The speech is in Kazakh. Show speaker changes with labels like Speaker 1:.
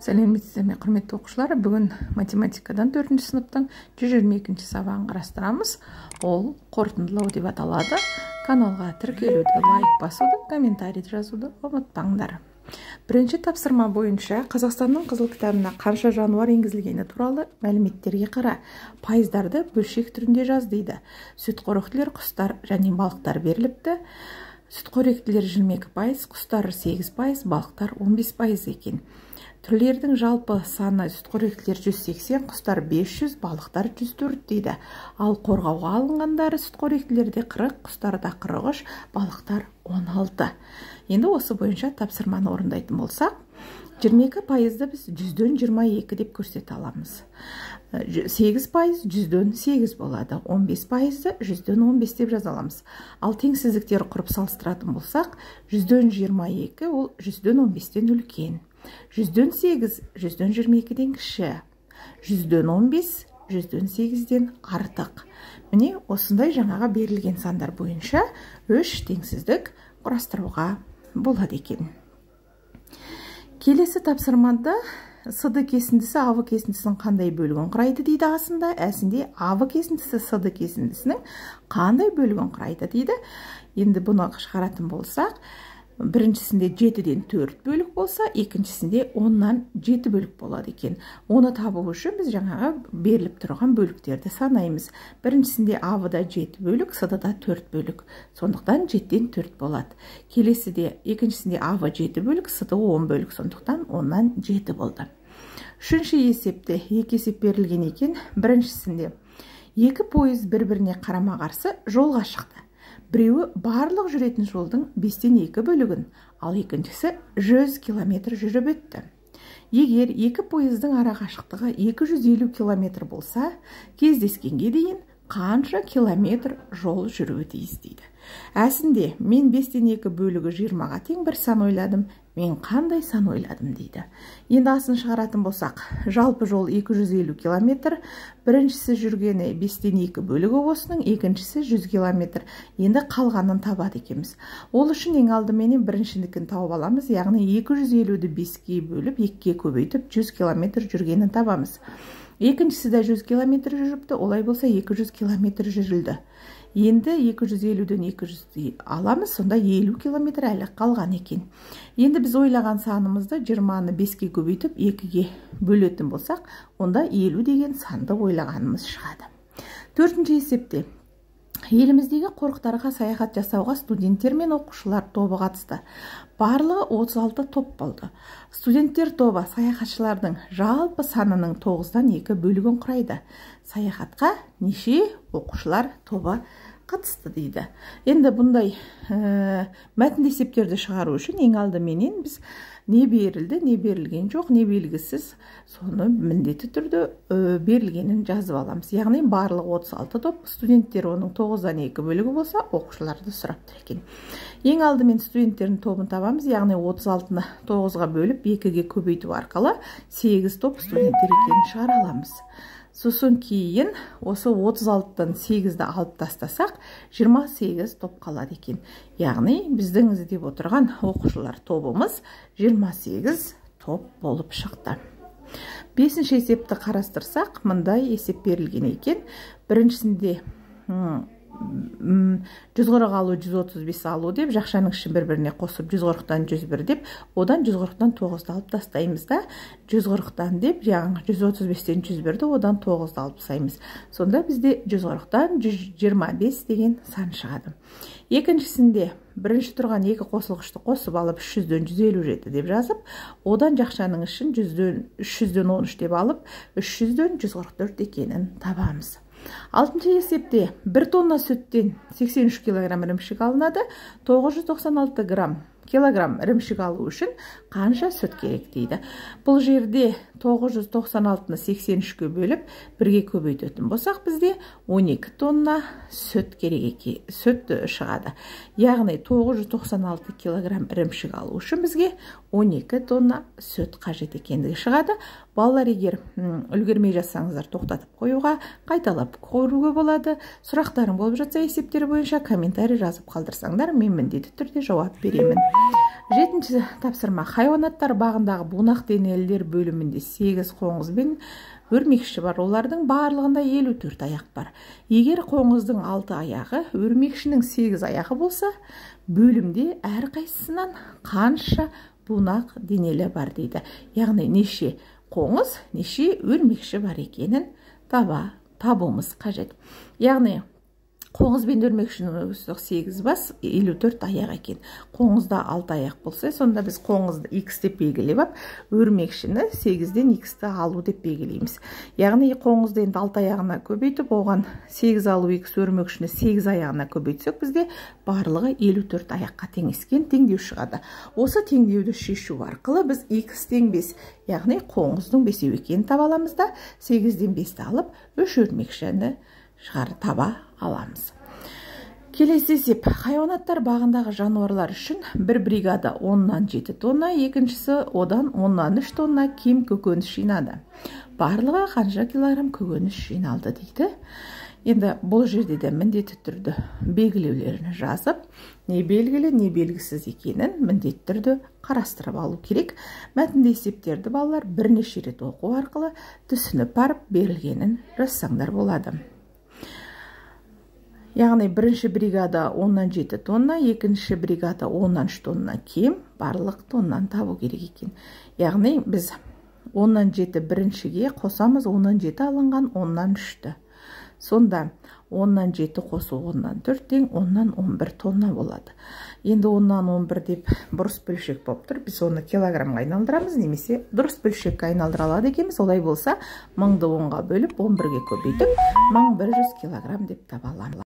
Speaker 1: Сәлеметсіздер ме, құрметті оқушылар? Бүгін математикадан 4-ші сыныптың 122-ші сабағын қарастырамыз. Ол қорытындылау деп аталады. Каналға тіркелуді, лайк басуды, комментарий жазуды ұмытпаңдар. Бірінші тапсырма бойынша Қазақстанның қызыл кітабына қанша жануар енгізілгені туралы мәліметтерге қара. Пайыздарды бөлшек түрінде жаз дейді. Сүтқоректілер, құстар және балықтар беріліпті. Сүтқоректілер 22%, құстар 8%, балықтар 15% екен. Түрлердің жалпы саны: сүтқоректілер 180, құстар 500, балықтар 104 дейді. Ал қорғауға алынғандары: сүтқоректілерде 40, құстарда 43, балықтар 16. Енді осы бойынша тапсырманы орындайтын болсақ, 22%-ды біз 100-ден 22 деп көрсете аламыз. 8% 100-ден 8 болады. 15%-ды 100-ден 15 деп жаза аламыз. Ал теңсіздіктер құрып салыстыратын болсақ, 100-ден 22 ол 100-ден 15-тен үлкен. 100-ден 8 100-ден 22-ден кіші. 100-ден 15 100-ден 8-ден артық. Міне осындай жаңаға берілген сандар бойынша 3 теңсіздік құрастыруға болады екен. Келесі тапсырмада с-ді кесіндісі а-вы кесіндісінің қандай бөлігін құрайды дейді асында. Әсінде а-вы кесіндісі с-ді кесіндісінің қандай бөлігін құрайды дейді. Енді бұны шығаратын болсақ, біріншісінде 7-ден 4 бөлік болса, екіншісінде 10-нан 7 бөлік болады екен. Оны табу үшін біз жаңағы беріліп тұрған бөліктерді санаймыз. Біріншісінде а-выда 7 бөлік, с-да 4 бөлік. Сондықтан 7-ден 4 болады. Келесіде екіншісінде а-вы 7 бөлік, с-да 10 бөлік. Сондықтан 10-нан 7 болды. Үшінші есепте екі есеп берілген екен. Біріншісінде екі пойыз бір-біріне қарама-қарсы жолға шықты. Біреуі барлық жүретін жолдың 5-тен 2 бөлігін, ал екіншісі 100 км жүріп өтті. Егер екі пойыздың ара қашықтығы 250 км болса, кездескенге дейін қанша километр жол жүруі тиіс дейді. Әсінде мен 5-тен 2 бөлігі 20-ға тең бір сан ойладым. Мен қандай сан ойладым дейді. Енді асын шығаратын болсақ, жалпы жол 250 км, біріншісі жүргені 5-тен 2 бөлігі осының, екіншісі 100 км. Енді қалғанын табады екенбіз. Ол үшін ең алдыменен біріншілікін тауып аламыз, яғни 250-ді 5-ге бөліп, 2-ге көбейтіп 100 км жүргенін табамыз. Екіншісі де 100 км жүріпті, олай болса 200 км жүрілді. Енді 250-ден 200 аламыз, сонда 50 км әлі қалған екен. Енді біз ойлаған санымызды 20-ны 5-ге көбейтіп 2-ге бөлетін болсақ, онда 50 деген санды ойлағанымыз шығады. Төртінші есепте еліміздегі қорықтарға саяхат жасауға студенттер мен оқушылар тобы қатысты. Барлығы 36 топ болды. Студенттер тобы саяхатшылардың жалпы санының 9-дан 2 бөлігін құрайды. Саяхатқа неше оқушылар тобы қатысты дейді. Енді бұндай мәтінді есептерді шығару үшін ең алдыменен біз не берілді, не берілген жоқ, не белгісіз, соны міндетті түрде берілгенін жазып аламыз. Яғни барлық 36 топ, студенттер оның 9-дан 2 бөлігі болса, оқушыларды сұрап тұр екен. Ең алдымен студенттердің тобын табамыз, яғни 36-ны 9-ға бөліп 2-ге көбейту арқылы 8 топ студенттер екенін шығара аламыз. Сосын кейін осы 36-дан 8-ді алып тастасақ, 28 топ қалады екен. Яғни біздің іздеп отырған оқушылар тобымыз 28 топ болып шықты. Бесінші есепті қарастырсақ, мындай есеп берілген екен. Біріншісінде 140 алу, 135 алу деп, жақшаның ішін бір-біріне қосып 140-дан 101 деп, одан 140-дан 9-ды алып тастаймыз да, 140-дан деп, жаңағы 135-тен 101-ді, одан 9-ды алып тастаймыз. Сонда бізде 140-дан 125 деген сан шығады. Екіншісінде бірінші тұрған екі қосылғышты қосып алып 300-ден 157 деп жазып, одан жақшаның ішін 300-ден 13 деп алып, 300-ден 144 екенін табамыз. Алтыншы есепте 1 тонна сүттен 83 килограмм ірімшік алынады, 996 килограмм ірімшік алу үшін қанша сүт керек дейді. Бұл жерде 996-ны 83-ге бөліп 1-ге көбейтетін болсақ, бізде 12 тонна сүт керек сүт шығады. Яғни 996 килограмм ірімшік алу үшін бізге 12 тонна сүт қажет екендігі шығады. Балалар, егер үлгермей жатсаңыздар, тоқтатып қоюға, қайталап көруге болады. Сұрақтарың болып жатса есептері бойынша комментарий жазып қалдырсаңдар, мен міндетті түрде жауап беремін. Жетінші тапсырма. Хайуанаттар бағындағы бунақ денелілер бөлімінде 8 қоңыз бен өрмекші бар. Олардың барлығында 54 аяқ бар. Егер қоңыздың 6 аяғы, өрмекшінің 8 аяғы болса, бөлімде әрқайсысынан қанша бунақ денелі бар дейді. Яғни неше қоңыз, неше өрмекші бар екенін табуымыз қажет. Яғни қоңыз бен өрмекшінің 8 бас, 54 аяқ екен. Қоңызда 6 аяқ болса, сонда біз қоңызды x деп белгілеп ап, өрмекшіні 8-ден x-ті алу деп белгілейміз. Яғни қоңызды енді 6 аяғына көбейтіп, оған 8 алу x өрмекшіні 8 аяғына көбейтсек, бізде барлығы 54 аяққа теңескен теңдеу шығады. Осы теңдеуді шешу арқылы біз x тең 5, яғни қоңыздың 5 екенін таба аламыз да, 8-ден 5-ті алып, 3 өрмекшіні таба аламыз. Келесі есеп. Хайуанаттар бағындағы жануарлар үшін бір бригада 10-нан 7 тонна, екіншісі одан 10-нан 3 тонна кем көкөніс жинады. Барлығы қанша килограмм көкөніс жиналды дейді. Енді бұл жерде де міндетті түрді белгілеулерін жазып, не белгілі, не белгісіз екенін міндетті түрді қарастырып алу керек. Мәтінді есептерді балалар бірнеше рет оқу арқылы түсініп барып берілгенін жазсаңдар болады. Яғни бірінші бригада 10-нан 7 тонна, екінші бригада 10-нан 3 тонна кем, барлық тоннан табу керек екен. Яғни біз 10-нан 7 біріншіге қосамыз, 10-нан 7 алынған 10-нан 3-ті. Сонда 10-нан 7 қосу 10-нан 4 тең 10-нан 11 тонна болады. Енді 10-нан 11 деп бұрыс бөлшек болып тұр. Біз оны килограммға айналдырамыз, немесе дұрыс бөлшекке айналдыра алады екенбіз. Олай болса, 1000-ды 10-ға бөліп, 11-ге көбейтіп, 1100 килограмм деп таба аламыз.